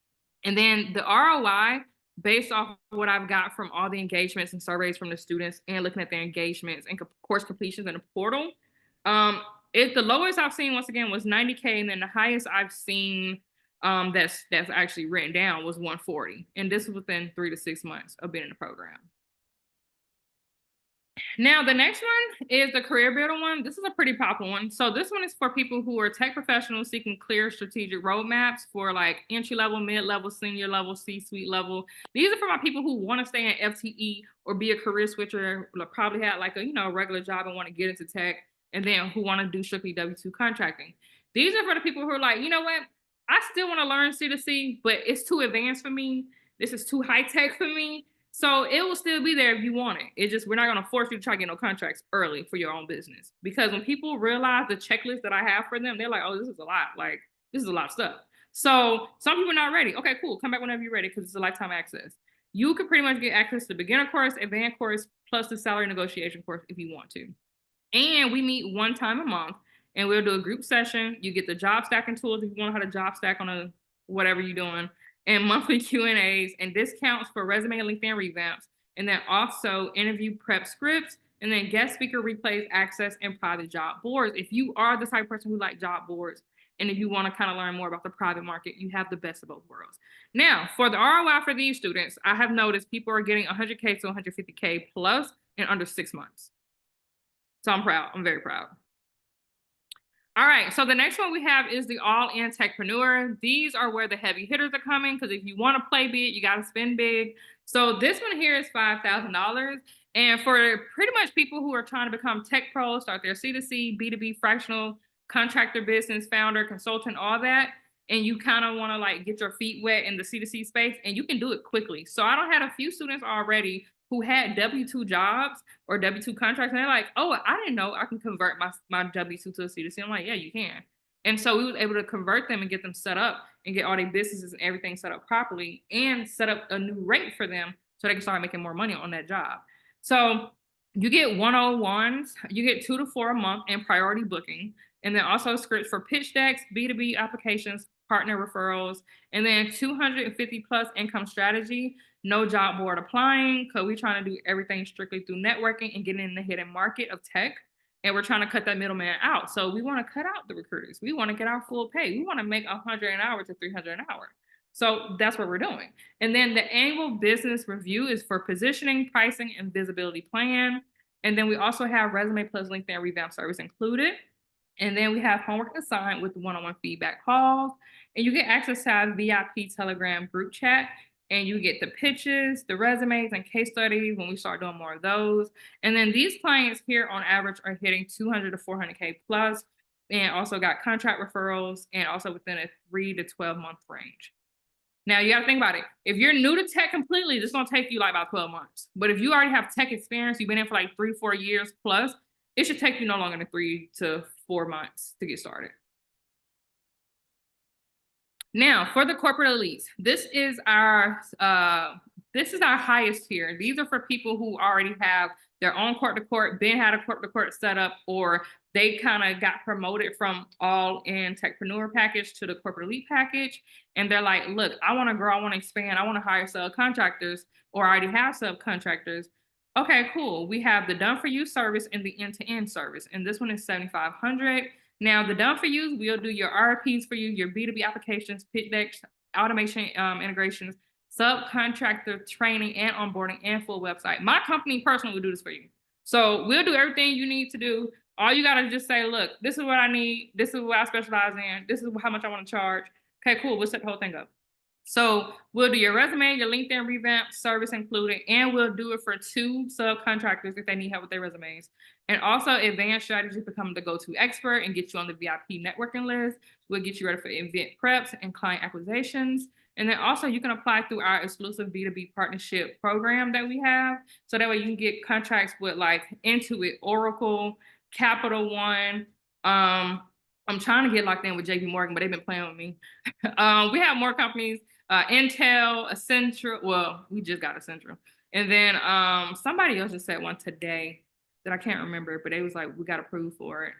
And then the ROI, based off what I've got from all the engagements and surveys from the students and looking at their engagements and course completions in the portal, um, if the lowest I've seen once again was 90K, and then the highest I've seen that's actually written down was 140. And this was within 3 to 6 months of being in the program. Now, the next one is the career builder one. This is a pretty popular one. So this one is for people who are tech professionals seeking clear strategic roadmaps for like entry level, mid level, senior level, C-suite level. These are for my people who want to stay in FTE or be a career switcher, probably had like a regular job and want to get into tech, and then who want to do strictly W-2 contracting. These are for the people who are like, you know what? I still want to learn C2C, but it's too advanced for me. This is too high tech for me. So it will still be there if you want it. It's just we're not going to force you to try to get no contracts early for your own business. Because when people realize the checklist that I have for them, they're like, oh, this is a lot. Like, this is a lot of stuff. So some people are not ready. Okay, cool. Come back whenever you're ready because it's a lifetime access. You could pretty much get access to the beginner course, advanced course, plus the salary negotiation course if you want to. And we meet one time a month and we'll do a group session. You get the job stacking tools if you want to know how to job stack on a whatever you're doing, and monthly Q&As and discounts for resume and LinkedIn revamps, and then also interview prep scripts, and then guest speaker replays, access, and private job boards. If you are the type of person who like job boards, and if you want to kind of learn more about the private market, you have the best of both worlds. Now, for the ROI for these students, I have noticed people are getting 100K to 150K plus in under 6 months. So I'm proud. I'm very proud. All right, so the next one we have is the all-in techpreneur. These are where the heavy hitters are coming because if you want to play big, you got to spend big. So this one here is $5,000. And for pretty much people who are trying to become tech pros, start their C2C, B2B, fractional, contractor business, founder, consultant, all that, and you kind of want to like get your feet wet in the C2C space, and you can do it quickly. So I don't have a few students already who had W-2 jobs or W-2 contracts, and they're like, oh, I didn't know I can convert my W-2 to a C2C. I'm like, yeah, you can. And so we were able to convert them and get them set up and get all their businesses and everything set up properly and set up a new rate for them so they can start making more money on that job. So you get 101s, you get 2 to 4 a month in priority booking, and then also scripts for pitch decks, B2B applications, partner referrals, and then 250 plus income strategy. No job board applying because we're trying to do everything strictly through networking and getting in the hidden market of tech. And we're trying to cut that middleman out. So we want to cut out the recruiters. We want to get our full pay. We want to make 100 an hour to 300 an hour. So that's what we're doing. And then the annual business review is for positioning, pricing, and visibility plan. And then we also have resume plus LinkedIn revamp service included. And then we have homework assigned with one-on-one feedback calls. And you get access to our VIP Telegram group chat. And you get the pitches, the resumes, and case studies when we start doing more of those. And then these clients here on average are hitting 200 to 400K plus, and also got contract referrals, and also within a 3 to 12 month range. Now you got to think about it. If you're new to tech completely, this is going to take you like about 12 months. But if you already have tech experience, you've been in for like 3-4 years plus, it should take you no longer than 3 to 4 months to get started. Now, for the corporate elites, this is our highest tier. These are for people who already have their own court to court, had a court to court set up, or they kind of got promoted from all in techpreneur package to the corporate elite package. And they're like, look, I want to grow, I want to expand, I want to hire subcontractors, or I already have subcontractors. Okay, cool. We have the done for you service and the end-to-end service. And this one is $7,500. Now, the done for you, we'll do your RFPs for you, your B2B applications, pitch decks, automation integrations, subcontractor training and onboarding, and full website. My company personally will do this for you. So we'll do everything you need to do. All you got to just say, look, this is what I need. This is what I specialize in. This is how much I want to charge. Okay, cool. We'll set the whole thing up. So we'll do your resume, your LinkedIn revamp, service included, and we'll do it for 2 subcontractors if they need help with their resumes. And also advanced strategy to become the go-to expert and get you on the VIP networking list. We'll get you ready for event preps and client acquisitions. And then also you can apply through our exclusive B2B partnership program that we have. So that way you can get contracts with like Intuit, Oracle, Capital One. I'm trying to get locked in with JP Morgan, but they've been playing with me. We have more companies, Intel, Accenture. Well, we just got Accenture. And then somebody else just said one today that I can't remember, but they was like, we got approved for it.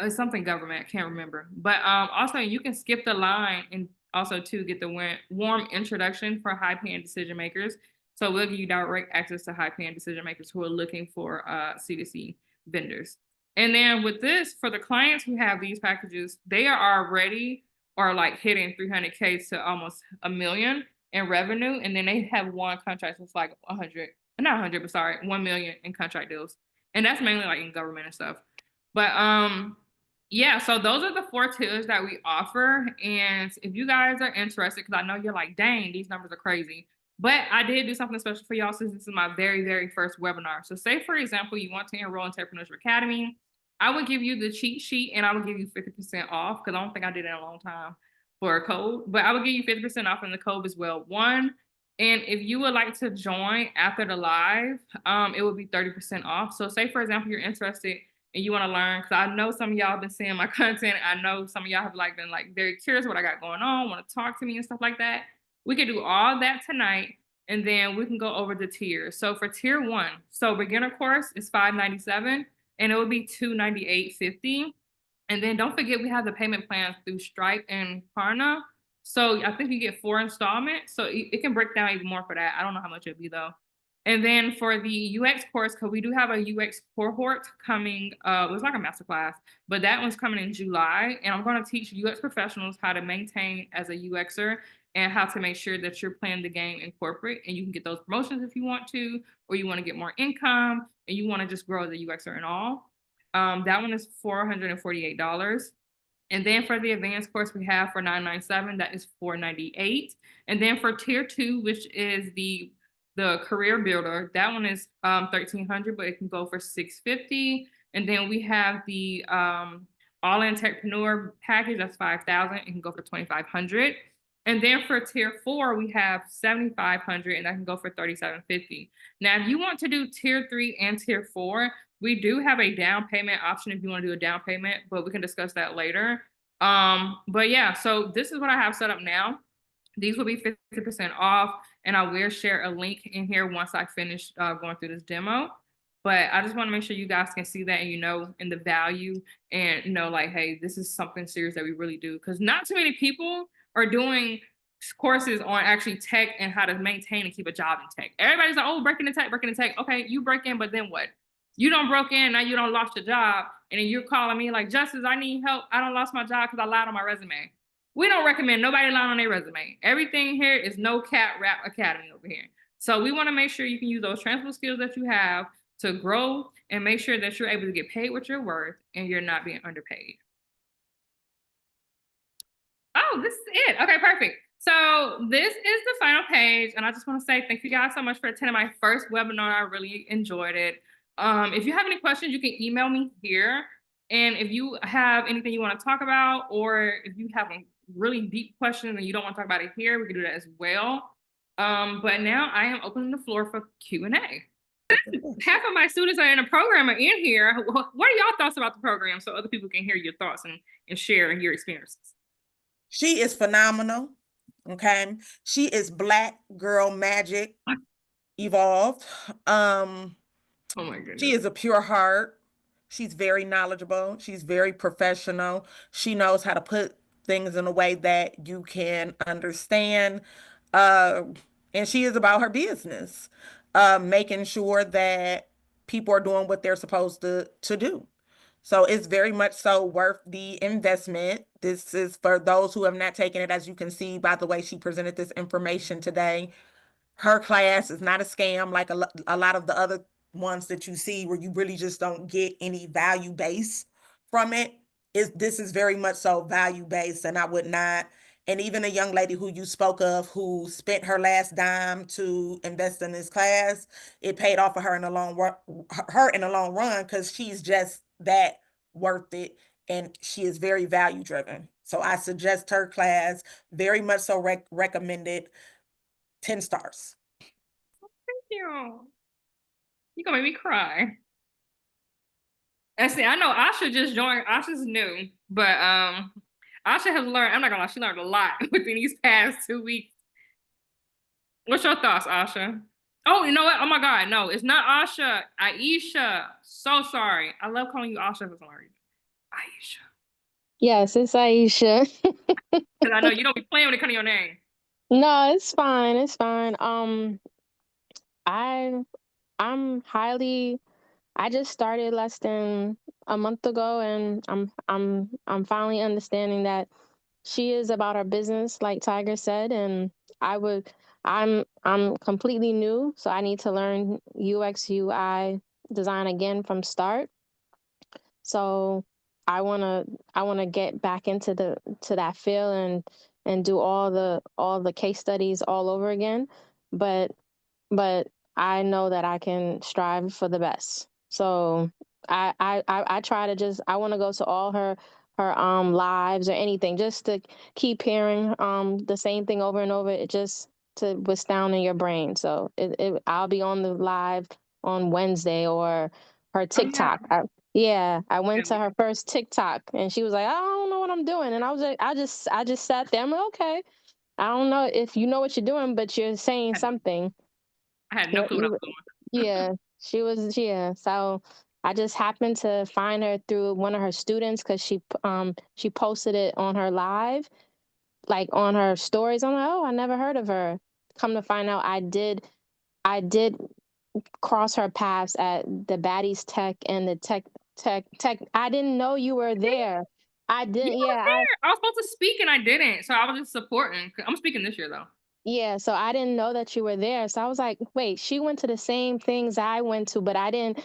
It's something government, I can't remember. But also you can skip the line and also to get the warm introduction for high paying decision makers. So we'll give you direct access to high paying decision makers who are looking for C2C vendors. And then with this, for the clients who have these packages, they are already are like hitting 300K to almost a million in revenue. And then they have one contract that's like 100, not 100, but sorry, 1 million in contract deals. And that's mainly like in government and stuff. But yeah, so those are the 4 tiers that we offer. And if you guys are interested, because I know you're like, dang, these numbers are crazy. But I did do something special for y'all since this is my very, very first webinar. So say, for example, you want to enroll in Entrepreneurship Academy. I would give you the cheat sheet and I would give you 50% off because I don't think I did it in a long time for a code. But I would give you 50% off in the code as well. One, and if you would like to join after the live, it would be 30% off. So say, for example, you're interested and you want to learn, because I know some of y'all have been seeing my content. I know some of y'all have like been like very curious what I got going on, want to talk to me and stuff like that. We can do all that tonight, and then we can go over the tiers. So for tier 1, so beginner course is $597, and it will be $298.50. And then don't forget we have the payment plans through Stripe and Klarna. So I think you get 4 installments. So it can break down even more for that. I don't know how much it'll be though. And then for the UX course, because we do have a UX cohort coming, it was like a masterclass, but that one's coming in July. And I'm going to teach UX professionals how to maintain as a UXer and how to make sure that you're playing the game in corporate and you can get those promotions if you want to, or you want to get more income and you want to just grow as a UXer and all. That one is $448. And then for the advanced course we have for $997, that is $498. And then for tier 2, which is the career builder, that one is $1,300, but it can go for $650. And then we have the all-in techpreneur package, that's $5,000. It can go for $2,500. And then for tier 4, we have $7,500, and that can go for $3,750. Now, if you want to do tier 3 and tier 4, we do have a down payment option if you want to do a down payment, but we can discuss that later. But yeah, so this is what I have set up now. These will be 50% off, and I will share a link in here once I finish going through this demo. But I just want to make sure you guys can see that and you know in the value and know like, hey, this is something serious that we really do. Because not too many people are doing courses on actually tech and how to maintain and keep a job in tech. Everybody's like, oh, breaking the tech. Okay, you break in, but then what? You don't broke in, now you don't lost your job, and then you're calling me like, Justice, I need help. I don't lost my job because I lied on my resume. We don't recommend nobody lying on their resume. Everything here is no cap rap academy over here. So we want to make sure you can use those transferable skills that you have to grow and make sure that you're able to get paid what you're worth and you're not being underpaid. Oh, this is it. Okay, perfect. So this is the final page. And I just want to say thank you guys so much for attending my first webinar. I really enjoyed it. If you have any questions, you can email me here. And if you have anything you want to talk about, or if you have a really deep question and you don't want to talk about it here, we can do that as well. But now I am opening the floor for Q&A. Half of my students are in a program are in here. What are y'all thoughts about the program so other people can hear your thoughts and share your experiences? She is phenomenal. Okay. She is Black Girl Magic evolved. Oh my goodness. She is a pure heart. She's very knowledgeable. She's very professional. She knows how to put things in a way that you can understand. And she is about her business, making sure that people are doing what they're supposed to do. So it's very much so worth the investment. This is for those who have not taken it, as you can see by the way she presented this information today. Her class is not a scam like a lot of the other ones that you see where you really just don't get any value base from it. This is very much so value based, and I would not. And even a young lady who you spoke of who spent her last dime to invest in this class, it paid off for her in the long run because she's just that worth it, and she is very value driven. So I suggest her class, very much so recommended. 10 stars. Thank you. You're gonna make me cry. And see, I know Asha just joined. Asha's new, but Asha has learned. I'm not gonna lie, she learned a lot within these past 2 weeks. What's your thoughts, Asha? Oh, you know what? Oh my God, no, it's not Asha. Aisha. So sorry. I love calling you Asha for some reason. Aisha. Yes, it's Aisha. Because I know you don't be playing when it comes to your name. No, it's fine. It's fine. I I'm highly I just started less than a month ago, and I'm finally understanding that she is about her business, like Tiger said, and I would I'm completely new, so I need to learn UX UI design again from start. So I wanna get back into the to that field and do all the case studies all over again. But but I know that I can strive for the best. So I try to just I want to go to all her lives or anything just to keep hearing the same thing over and over. It just to astound in your brain. So I'll be on the live on Wednesday or her Oh yeah. TikTok. Yeah, I went to Yeah. her first TikTok and she was like, I don't know what I'm doing, and I was like, I just sat there. I'm like, okay, I don't know if you know what you're doing, but you're saying I had, something. I had no Yeah, clue what I was doing. yeah, she was, yeah. So I just happened to find her through one of her students because she posted it on her live, like on her stories. I'm like, oh, I never heard of her. Come to find out, I did cross her paths at the Baddies Tech and the Tech. I didn't know you were there. I You didn't. was Yeah, there. I was supposed to speak and I didn't. So I was just supporting. I'm speaking this year though. yeah, so I didn't know that you were there. So I was like, wait, she went to the same things I went to, but I didn't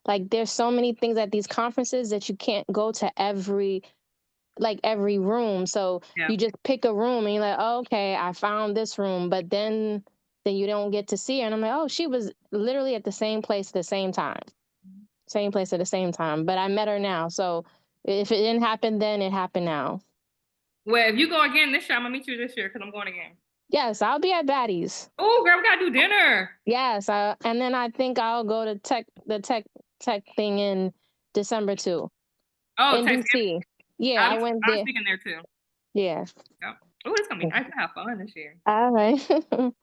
like there's so many things at these conferences that you can't go to every room. So Yeah. you just pick a room and you're like, oh, okay, I found this room, but then you don't get to see her. And I'm like, oh, she was literally at the same place at the same time. Same place at the same time. But I met her now. So if it didn't happen then, it happened now. Well, if you go again this year, I'm gonna meet you this year because I'm going again. Yes, I'll be at Baddies. Oh, girl, we gotta do dinner. Yes, and then I think I'll go to the tech thing in December too Oh, in Thanksgiving. DC. Yeah, I'm I went I'm there. speaking there too. Yeah. Yep. Oh, it's gonna be nice to have fun this year. All right.